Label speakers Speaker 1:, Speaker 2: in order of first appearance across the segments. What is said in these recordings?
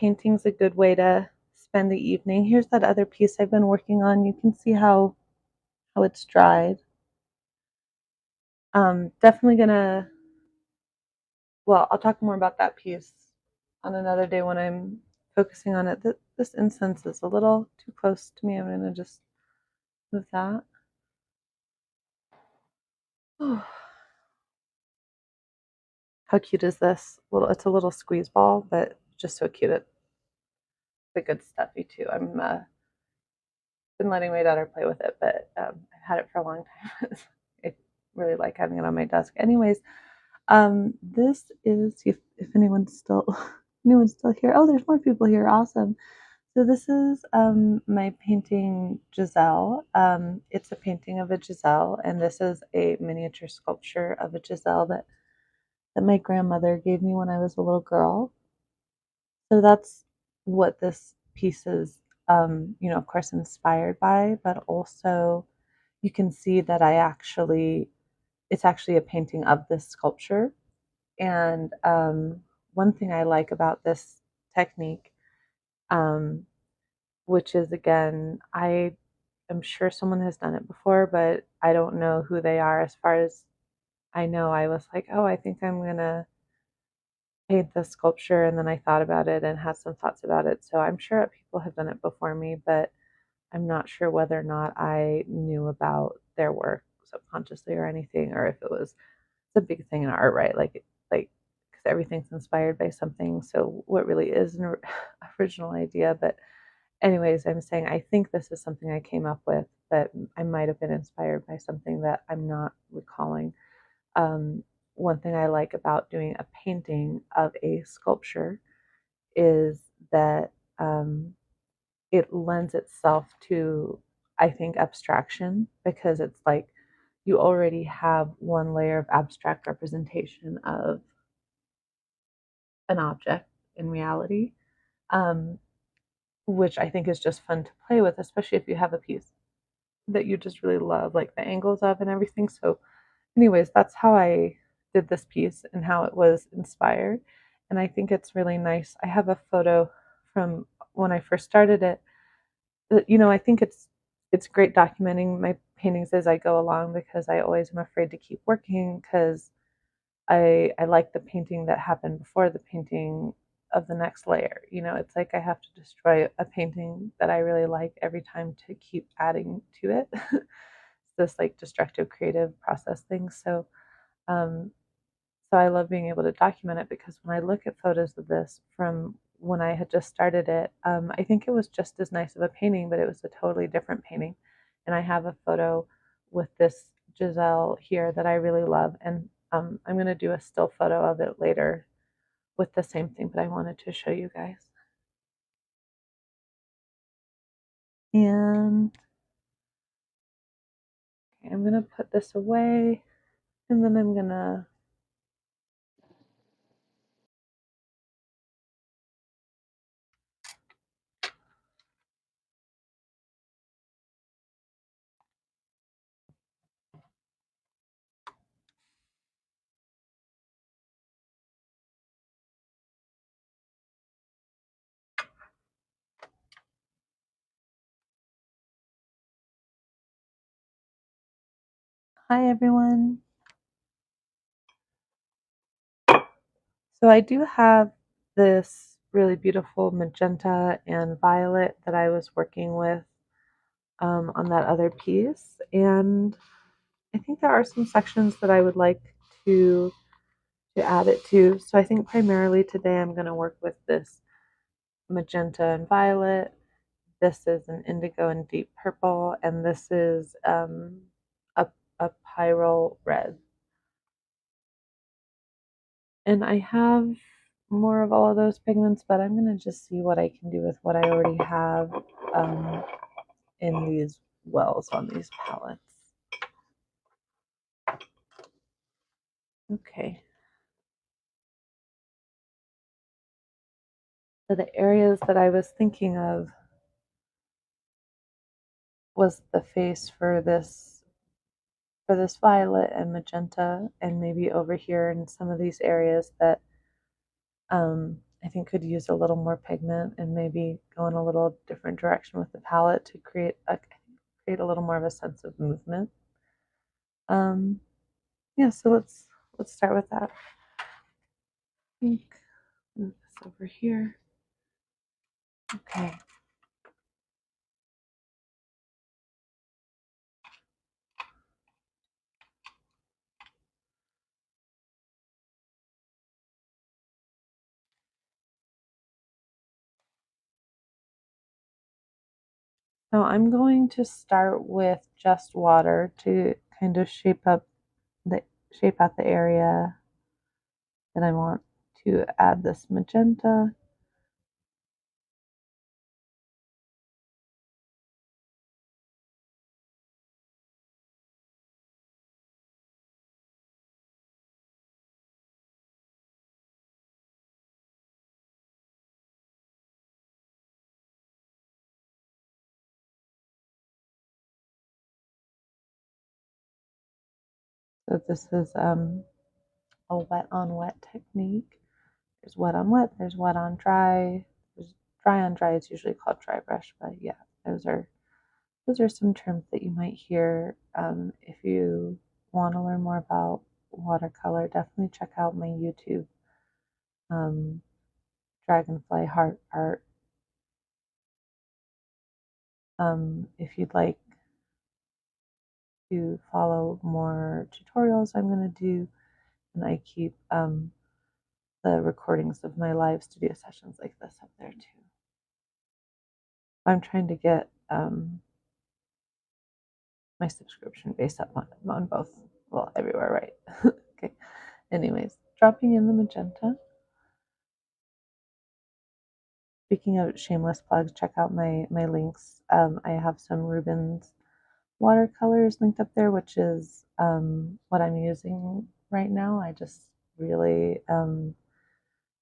Speaker 1: painting's a good way to spend the evening. Here's that other piece I've been working on. You can see how it's dried. Definitely gonna, well, I'll talk more about that piece on another day when I'm focusing on it. This incense is a little too close to me. I'm gonna just move that. Oh, how cute is this? It's a little squeeze ball, but just so cute. It's a good stuffy too. I'm been letting my daughter play with it, but I've had it for a long time. I really like having it on my desk. Anyways, this is if anyone's still anyone's still here. Oh, there's more people here. Awesome. So this is my painting Giselle. It's a painting of a Giselle, and this is a miniature sculpture of a Giselle that my grandmother gave me when I was a little girl. So that's what this piece is, of course, inspired by, but also you can see that it's actually a painting of this sculpture. And one thing I like about this technique, um, which is again, I am sure someone has done it before, but I don't know who they are. As far as I know, I was like, oh, I think I'm gonna paint this sculpture, and then I thought about it and had some thoughts about it. So I'm sure people have done it before me, but I'm not sure whether or not I knew about their work subconsciously or anything, or if it's a big thing in art, right? Like because everything's inspired by something. So what really is an original idea? But anyways, I'm saying I think this is something I came up with, but I might have been inspired by something that I'm not recalling. Um, One thing I like about doing a painting of a sculpture is that it lends itself to, I think, abstraction, because it's like you already have one layer of abstract representation of an object in reality, um, which I think is just fun to play with, especially if you have a piece that you just really love, like the angles of and everything. So, anyways, that's how I did this piece and how it was inspired. And I think it's really nice. I have a photo from when I first started it. I think it's great documenting my paintings as I go along, because I always am afraid to keep working, because I like the painting that happened before the painting of the next layer. It's like I have to destroy a painting that I really like every time to keep adding to it. This like destructive creative process thing. Um, so I love being able to document it, because when I look at photos of this from when I had just started it, I think it was just as nice of a painting, but it was a totally different painting. And I have a photo with this Giselle here that I really love, and I'm going to do a still photo of it later with the same thing, but I wanted to show you guys. And okay, I'm going to put this away, and then I'm going to hi everyone. So I do have this really beautiful magenta and violet that I was working with on that other piece. And I think there are some sections that I would like to add it to. So I think primarily today I'm going to work with this magenta and violet. This is an indigo and deep purple, and this is a pyrrole red. And I have more of all of those pigments, but I'm going to just see what I can do with what I already have in these wells on these palettes. Okay. So the areas that I was thinking of was the face for this violet and magenta, and maybe over here in some of these areas that I think could use a little more pigment and maybe go in a little different direction with the palette to create a little more of a sense of movement. Yeah, so let's start with that. I think move this over here. Okay. So I'm going to start with just water to kind of shape out the area that I want to add this magenta. So this is a wet on wet technique. There's wet on wet, there's wet on dry. There's dry on dry, it's usually called dry brush, but yeah, those are some terms that you might hear. If you want to learn more about watercolor, definitely check out my YouTube, um, Dragonfly Heart Art. If you'd like to follow more tutorials I'm going to do, and I keep the recordings of my live studio sessions like this up there too. I'm trying to get my subscription base up on both, well, everywhere, right? Okay. Anyways, dropping in the magenta. Speaking of shameless plugs, check out my links. I have some Rubens watercolors linked up there, which is what I'm using right now. I just really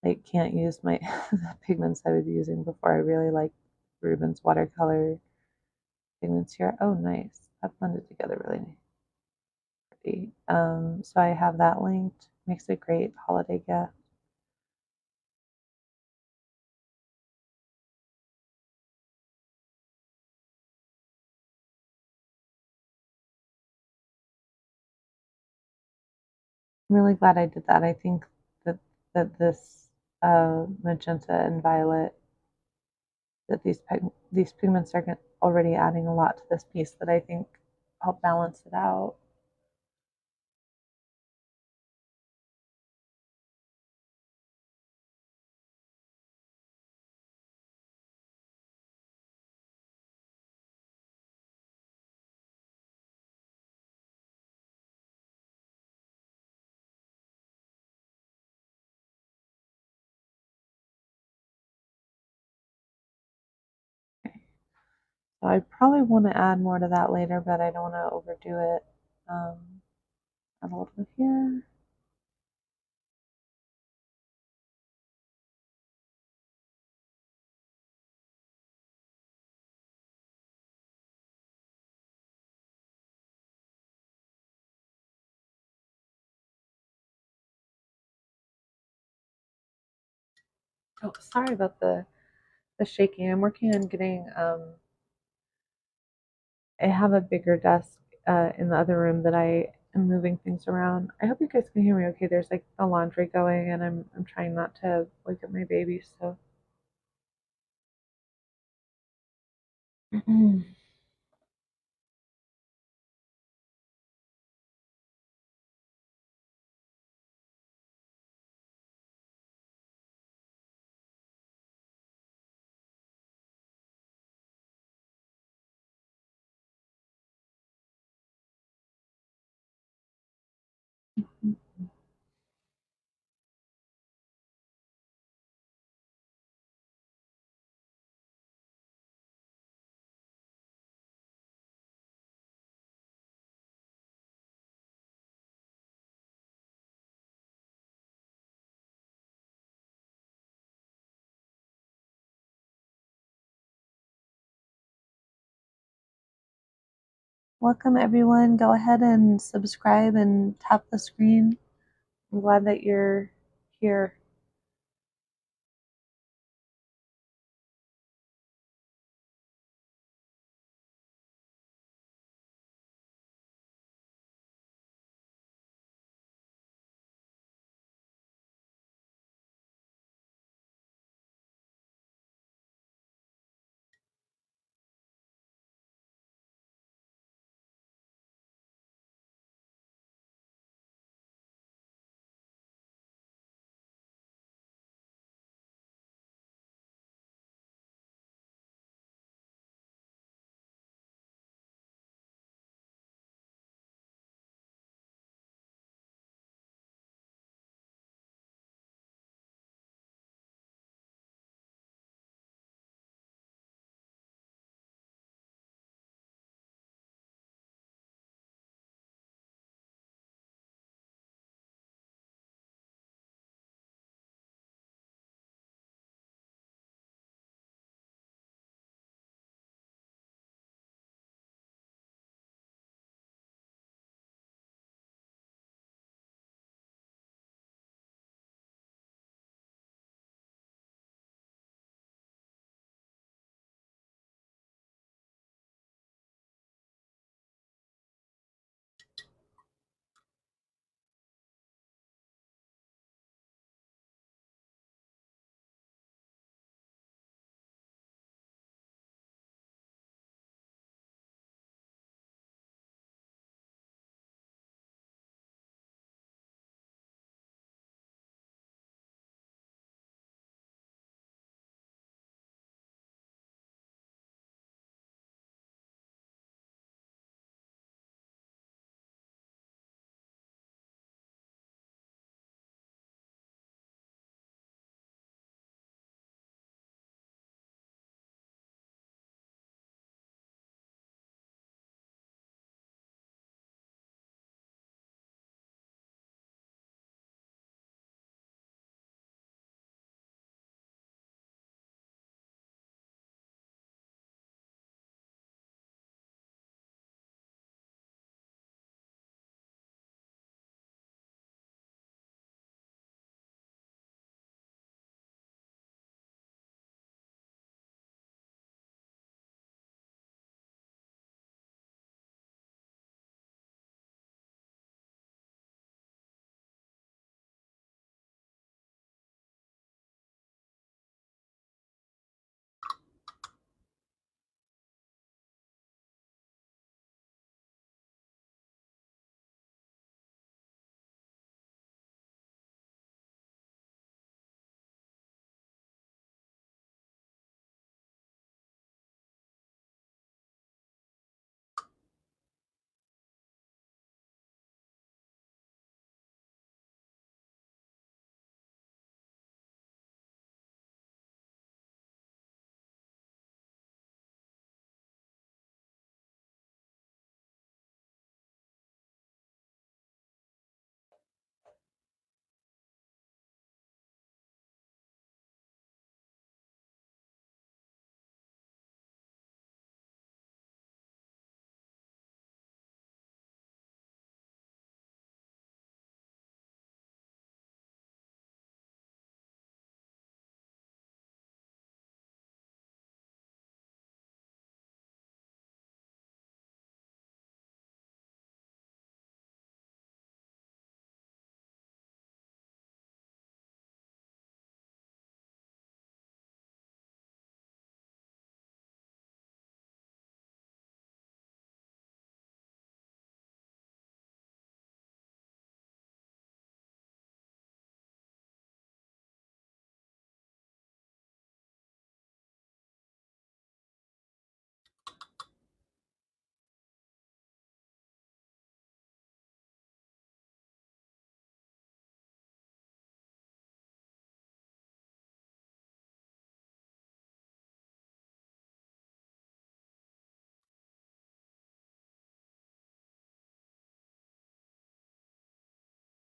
Speaker 1: like can't use my pigments I was using before. I really like Rubens watercolor pigments here. Oh, nice. That blended together really pretty. So I have that linked. Makes a great holiday gift. I'm really glad I did that. I think that this magenta and violet, that these pigments are already adding a lot to this piece that I think help balance it out. So I probably want to add more to that later, but I don't want to overdo it. Add a little bit here. Oh, sorry about the shaking. I'm working on getting I have a bigger desk in the other room that I am moving things around. I hope you guys can hear me okay. There's like the laundry going and I'm trying not to wake up my baby, so welcome everyone. Go ahead and subscribe and tap the screen. I'm glad that you're here.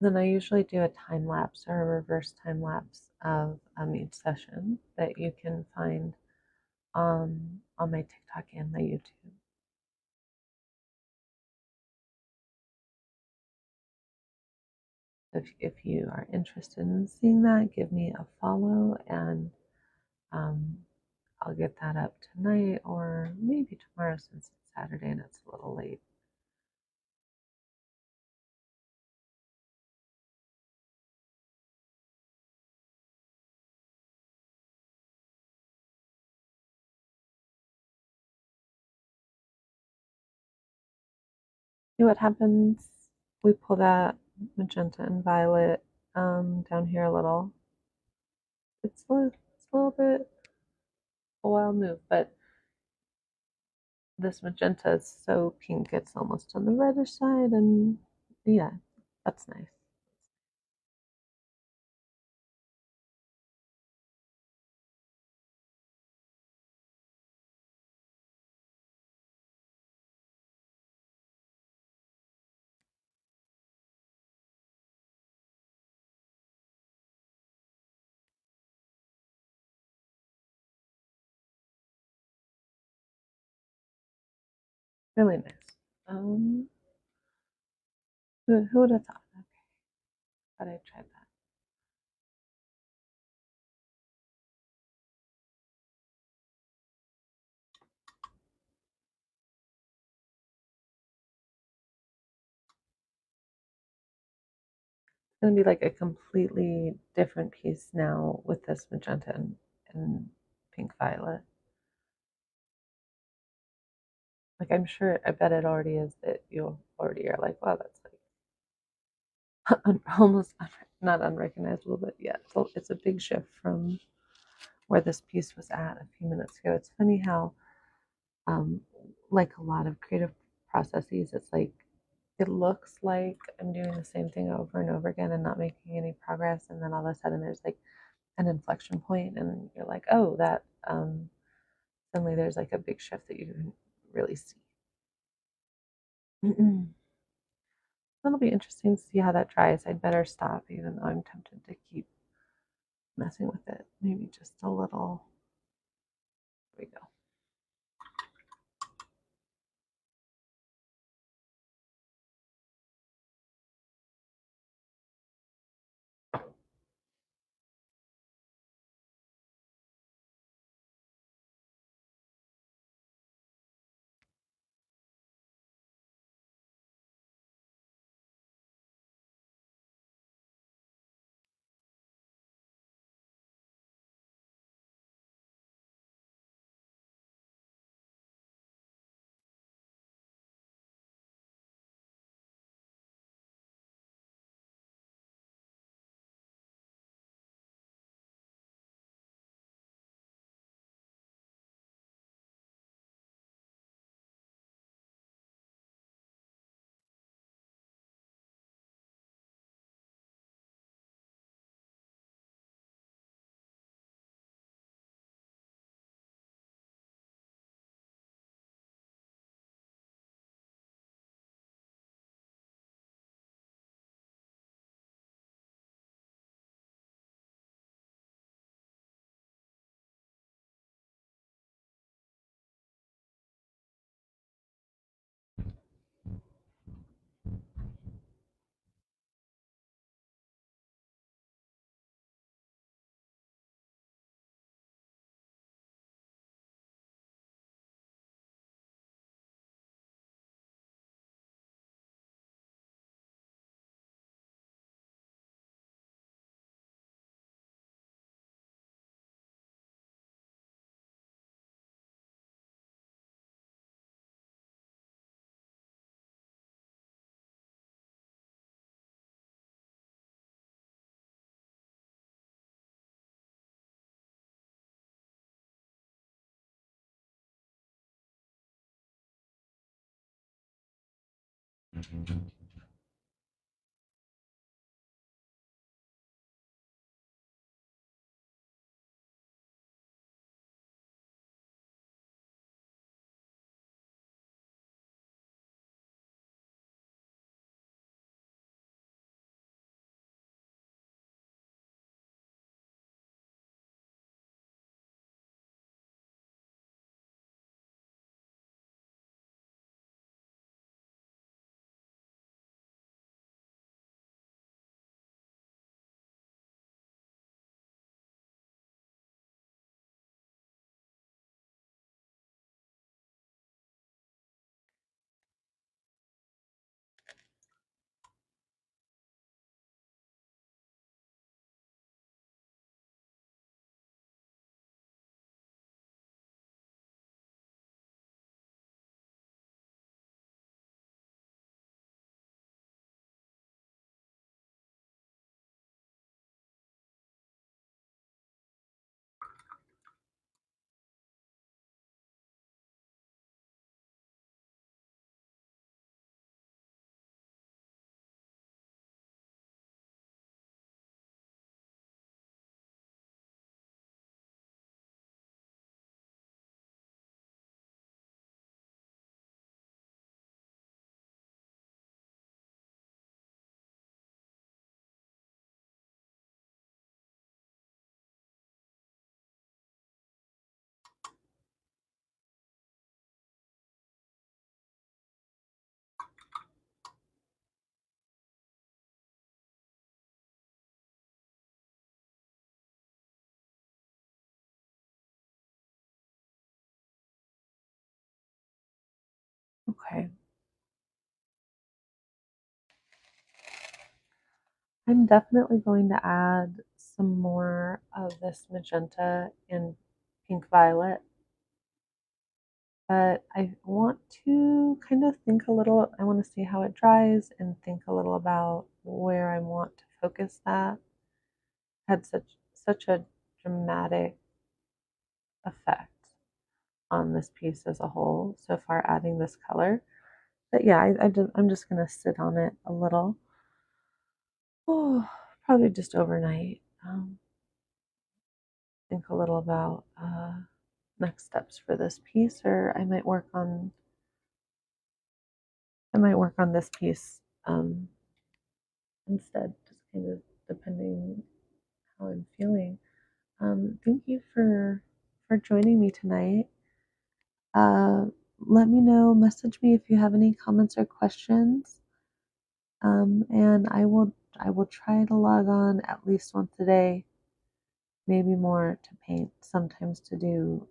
Speaker 1: Then I usually do a time lapse or a reverse time lapse of each session that you can find on my TikTok and my YouTube. If you are interested in seeing that, give me a follow and um, I'll get that up tonight or maybe tomorrow since it's Saturday and it's a little late. See what happens? We pull that magenta and violet down here a little. It's a little bit a wild move, but this magenta is so pink it's almost on the reddish side, and yeah, that's nice. Really nice. Who would have thought? Okay, thought I tried that. It's gonna be like a completely different piece now with this magenta and pink violet. Like I'm sure, I bet it already is that you already are like, wow, that's like almost not unrecognizable, but yeah, it's a big shift from where this piece was at a few minutes ago. It's funny how, um, like a lot of creative processes, it's like it looks like I'm doing the same thing over and over again and not making any progress, and then all of a sudden there's like an inflection point, and you're like, oh, that suddenly there's like a big shift that you can really see. That'll be interesting to see how that dries. I'd better stop, even though I'm tempted to keep messing with it. Maybe just a little. There we go. Okay. I'm definitely going to add some more of this magenta and pink violet, but I want to kind of think a little, I want to see how it dries and think a little about where I want to focus that. Had such a dramatic effect on this piece as a whole so far, adding this color. But yeah, I'm just gonna sit on it a little. Oh, probably just overnight. Think a little about next steps for this piece, or I might work on this piece instead, just kind of depending how I'm feeling. Thank you for joining me tonight. Uh, Let me know, message me if you have any comments or questions. And I will try to log on at least once a day, maybe more, to paint, sometimes to do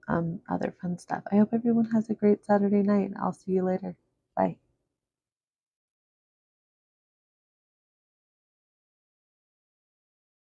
Speaker 1: other fun stuff. I hope everyone has a great Saturday night. I'll see you later. Bye.